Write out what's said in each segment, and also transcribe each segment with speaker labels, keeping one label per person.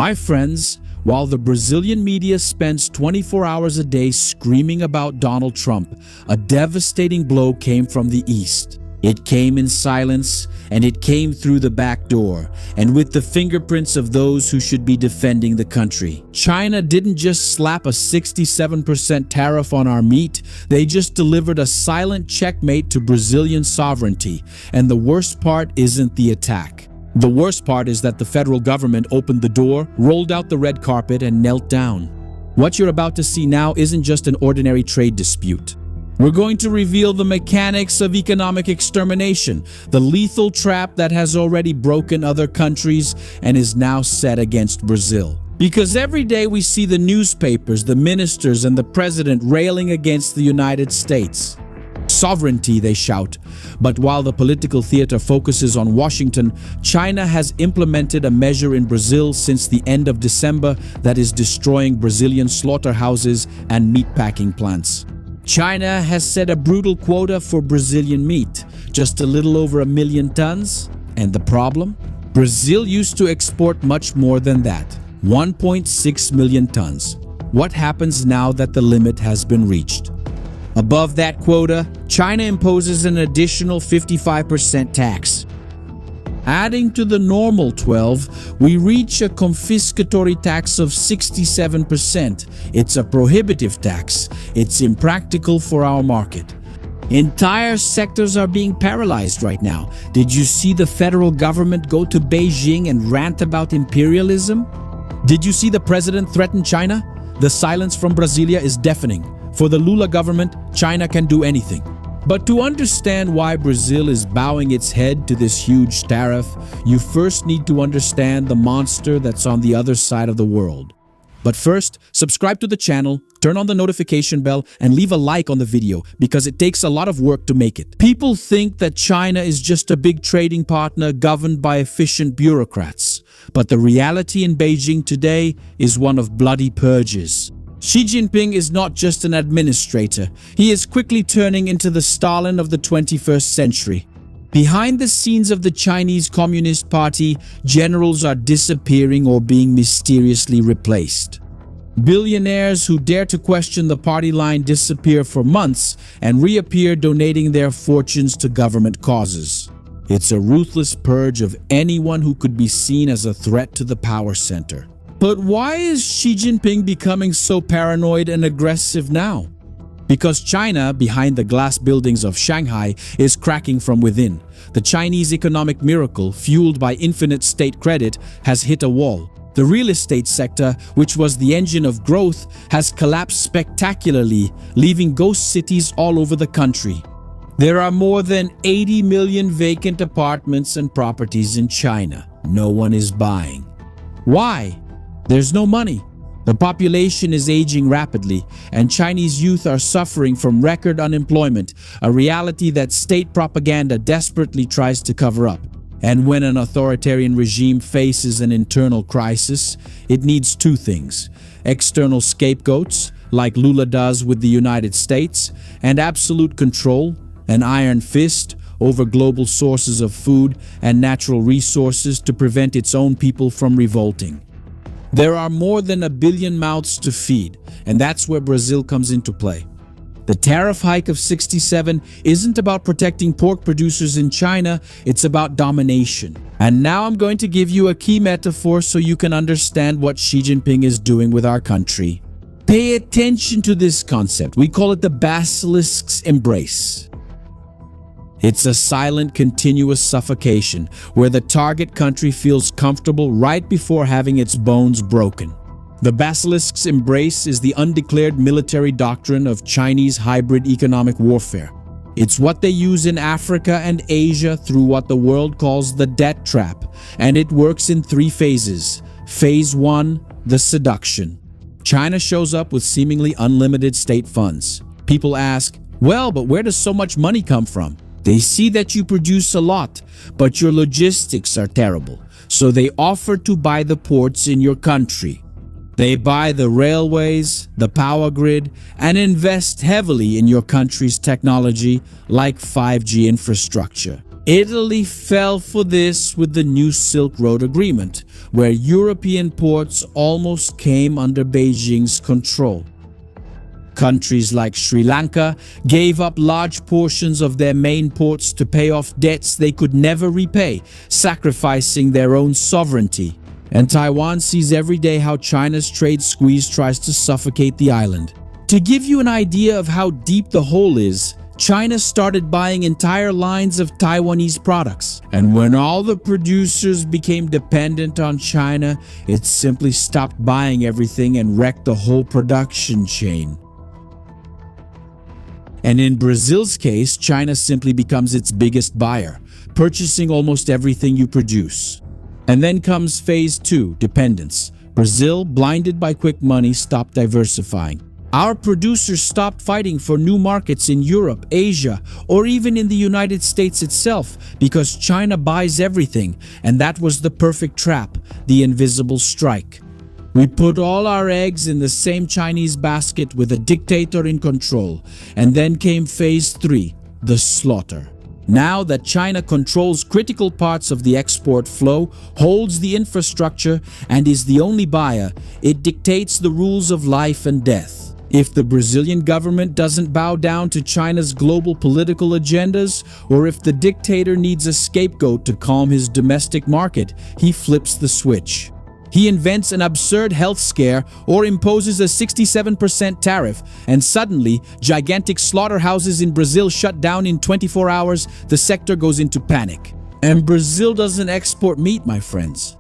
Speaker 1: My friends, while the Brazilian media spends 24 hours a day screaming about Donald Trump, a devastating blow came from the East. It came in silence, and it came through the back door, and with the fingerprints of those who should be defending the country. China didn't just slap a 67% tariff on our meat, they just delivered a silent checkmate to Brazilian sovereignty. And the worst part isn't the attack. The worst part is that the federal government opened the door, rolled out the red carpet, and knelt down. What you're about to see now isn't just an ordinary trade dispute. We're going to reveal the mechanics of economic extermination, the lethal trap that has already broken other countries and is now set against Brazil. Because every day we see the newspapers, the ministers, and the president railing against the United States. Sovereignty, they shout. But while the political theater focuses on Washington, China has implemented a measure in Brazil since the end of December that is destroying Brazilian slaughterhouses and meatpacking plants. China has set a brutal quota for Brazilian meat, just a little over 1 million tons. And the problem? Brazil used to export much more than that, 1.6 million tons. What happens now that the limit has been reached? Above that quota, China imposes an additional 55% tax. Adding to the normal 12, we reach a confiscatory tax of 67%. It's a prohibitive tax. It's impractical for our market. Entire sectors are being paralyzed right now. Did you see the federal government go to Beijing and rant about imperialism? Did you see the president threaten China? The silence from Brasilia is deafening. For the Lula government, China can do anything. But to understand why Brazil is bowing its head to this huge tariff, you first need to understand the monster that's on the other side of the world. But first, subscribe to the channel, turn on the notification bell, and leave a like on the video because it takes a lot of work to make it. People think that China is just a big trading partner governed by efficient bureaucrats. But the reality in Beijing today is one of bloody purges. Xi Jinping is not just an administrator. He is quickly turning into the Stalin of the 21st century. Behind the scenes of the Chinese Communist Party, generals are disappearing or being mysteriously replaced. Billionaires who dare to question the party line disappear for months and reappear donating their fortunes to government causes. It's a ruthless purge of anyone who could be seen as a threat to the power center. But why is Xi Jinping becoming so paranoid and aggressive now? Because China, behind the glass buildings of Shanghai, is cracking from within. The Chinese economic miracle, fueled by infinite state credit, has hit a wall. The real estate sector, which was the engine of growth, has collapsed spectacularly, leaving ghost cities all over the country. There are more than 80 million vacant apartments and properties in China. No one is buying. Why? There's no money. The population is aging rapidly, and Chinese youth are suffering from record unemployment, a reality that state propaganda desperately tries to cover up. And when an authoritarian regime faces an internal crisis, it needs two things: external scapegoats, like Lula does with the United States, and absolute control, an iron fist, over global sources of food and natural resources to prevent its own people from revolting. There are more than 1 billion mouths to feed, and that's where Brazil comes into play. The tariff hike of 67 isn't about protecting pork producers in China, it's about domination. And now I'm going to give you a key metaphor so you can understand what Xi Jinping is doing with our country. Pay attention to this concept. We call it the Basilisk's embrace. It's a silent, continuous suffocation where the target country feels comfortable right before having its bones broken. The Basilisk's embrace is the undeclared military doctrine of Chinese hybrid economic warfare. It's what they use in Africa and Asia through what the world calls the debt trap, and it works in 3 phases. Phase 1, the seduction. China shows up with seemingly unlimited state funds. People ask, well, but where does so much money come from? They see that you produce a lot, but your logistics are terrible, so they offer to buy the ports in your country. They buy the railways, the power grid, and invest heavily in your country's technology like 5G infrastructure. Italy fell for this with the new Silk Road Agreement, where European ports almost came under Beijing's control. Countries like Sri Lanka gave up large portions of their main ports to pay off debts they could never repay, sacrificing their own sovereignty. And Taiwan sees every day how China's trade squeeze tries to suffocate the island. To give you an idea of how deep the hole is, China started buying entire lines of Taiwanese products. And when all the producers became dependent on China, it simply stopped buying everything and wrecked the whole production chain. And in Brazil's case, China simply becomes its biggest buyer, purchasing almost everything you produce. And then comes phase 2, dependence. Brazil, blinded by quick money, stopped diversifying. Our producers stopped fighting for new markets in Europe, Asia, or even in the United States itself because China buys everything, and that was the perfect trap, the invisible strike. We put all our eggs in the same Chinese basket with a dictator in control, and then came phase 3, the slaughter. Now that China controls critical parts of the export flow, holds the infrastructure, and is the only buyer, it dictates the rules of life and death. If the Brazilian government doesn't bow down to China's global political agendas, or if the dictator needs a scapegoat to calm his domestic market, he flips the switch. He invents an absurd health scare or imposes a 67% tariff, and suddenly, gigantic slaughterhouses in Brazil shut down in 24 hours, the sector goes into panic. And Brazil doesn't export meat, my friends.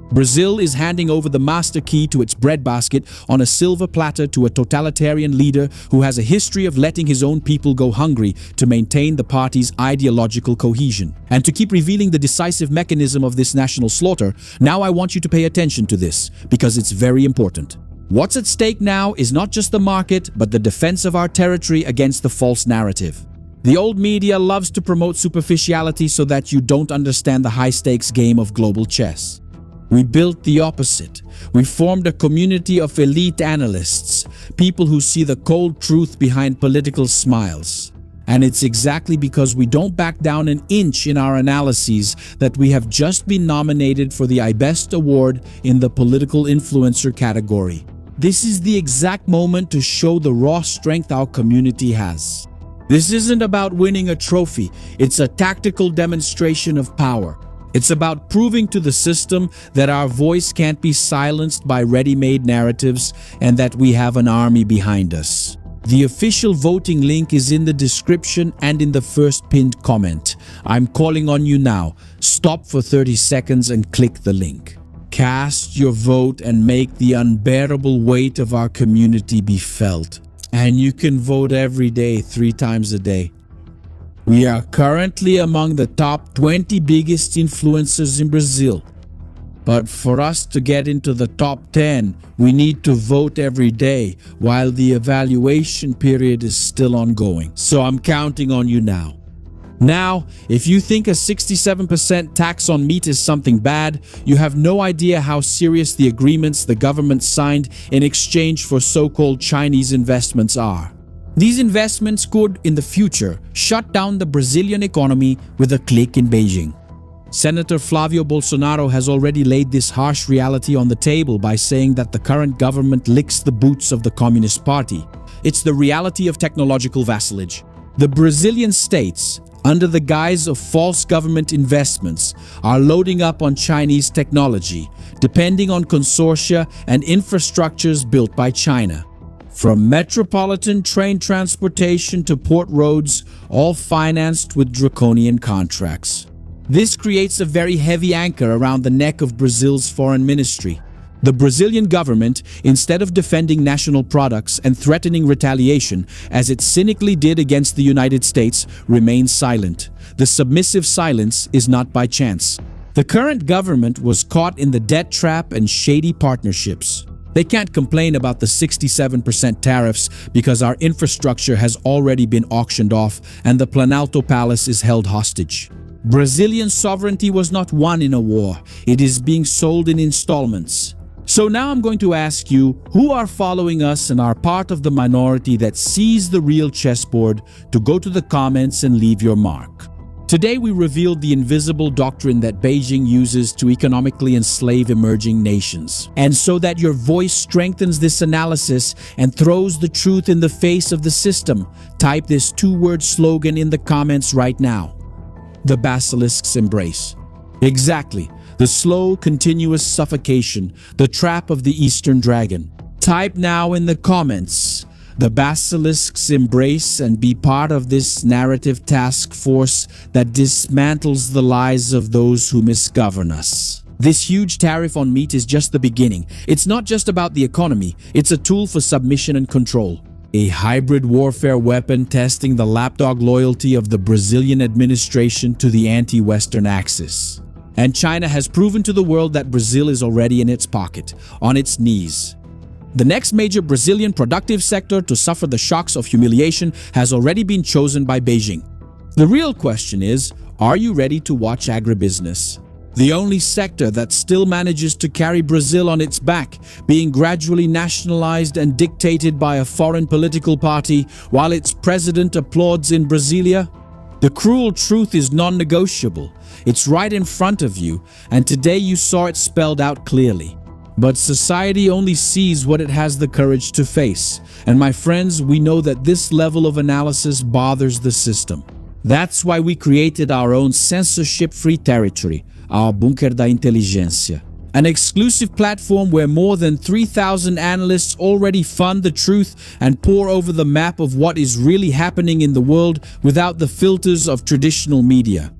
Speaker 1: Brazil is handing over the master key to its breadbasket on a silver platter to a totalitarian leader who has a history of letting his own people go hungry to maintain the party's ideological cohesion. And to keep revealing the decisive mechanism of this national slaughter, now I want you to pay attention to this, because it's very important. What's at stake now is not just the market, but the defense of our territory against the false narrative. The old media loves to promote superficiality so that you don't understand the high-stakes game of global chess. We built the opposite. We formed a community of elite analysts, people who see the cold truth behind political smiles. And it's exactly because we don't back down an inch in our analyses that we have just been nominated for the iBest Award in the Political Influencer category. This is the exact moment to show the raw strength our community has. This isn't about winning a trophy, it's a tactical demonstration of power. It's about proving to the system that our voice can't be silenced by ready-made narratives and that we have an army behind us. The official voting link is in the description and in the first pinned comment. I'm calling on you now. Stop for 30 seconds and click the link. Cast your vote and make the unbearable weight of our community be felt. And you can vote every day, 3 times a day. We are currently among the top 20 biggest influencers in Brazil. But for us to get into the top 10, we need to vote every day while the evaluation period is still ongoing. So I'm counting on you now. Now, if you think a 67% tax on meat is something bad, you have no idea how serious the agreements the government signed in exchange for so-called Chinese investments are. These investments could, in the future, shut down the Brazilian economy with a click in Beijing. Senator Flávio Bolsonaro has already laid this harsh reality on the table by saying that the current government licks the boots of the Communist Party. It's the reality of technological vassalage. The Brazilian states, under the guise of false government investments, are loading up on Chinese technology, depending on consortia and infrastructures built by China. From metropolitan train transportation to port roads, all financed with draconian contracts. This creates a very heavy anchor around the neck of Brazil's foreign ministry. The Brazilian government, instead of defending national products and threatening retaliation, as it cynically did against the United States, remains silent. The submissive silence is not by chance. The current government was caught in the debt trap and shady partnerships. They can't complain about the 67% tariffs because our infrastructure has already been auctioned off and the Planalto Palace is held hostage. Brazilian sovereignty was not won in a war. It is being sold in installments. So now I'm going to ask you who are following us and are part of the minority that sees the real chessboard to go to the comments and leave your mark. Today we revealed the invisible doctrine that Beijing uses to economically enslave emerging nations. And so that your voice strengthens this analysis and throws the truth in the face of the system, type this two-word slogan in the comments right now. The Basilisk's embrace. Exactly. The slow, continuous suffocation, the trap of the Eastern Dragon. Type now in the comments, the Basilisk's embrace, and be part of this narrative task force that dismantles the lies of those who misgovern us. This huge tariff on meat is just the beginning. It's not just about the economy, it's a tool for submission and control. A hybrid warfare weapon testing the lapdog loyalty of the Brazilian administration to the anti-Western axis. And China has proven to the world that Brazil is already in its pocket, on its knees. The next major Brazilian productive sector to suffer the shocks of humiliation has already been chosen by Beijing. The real question is, are you ready to watch agribusiness? The only sector that still manages to carry Brazil on its back, being gradually nationalized and dictated by a foreign political party while its president applauds in Brasilia? The cruel truth is non-negotiable. It's right in front of you, and today you saw it spelled out clearly. But society only sees what it has the courage to face. And my friends, we know that this level of analysis bothers the system. That's why we created our own censorship-free territory, our Bunker da Inteligência. An exclusive platform where more than 3,000 analysts already fund the truth and pore over the map of what is really happening in the world without the filters of traditional media.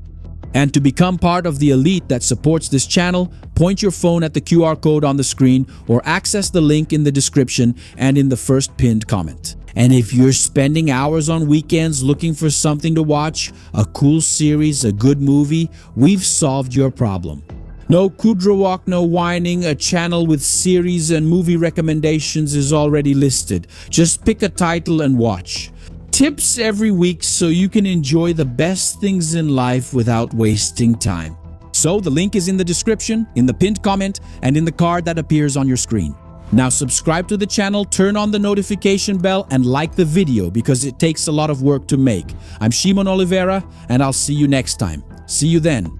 Speaker 1: And to become part of the elite that supports this channel, point your phone at the QR code on the screen or access the link in the description and in the first pinned comment. And if you're spending hours on weekends looking for something to watch, a cool series, a good movie, we've solved your problem. No Kudra walk, no whining, a channel with series and movie recommendations is already listed. Just pick a title and watch. Tips every week so you can enjoy the best things in life without wasting time. So the link is in the description, in the pinned comment, and in the card that appears on your screen. Now subscribe to the channel, turn on the notification bell, and like the video because it takes a lot of work to make. I'm Shimon Oliveira, and I'll see you next time. See you then.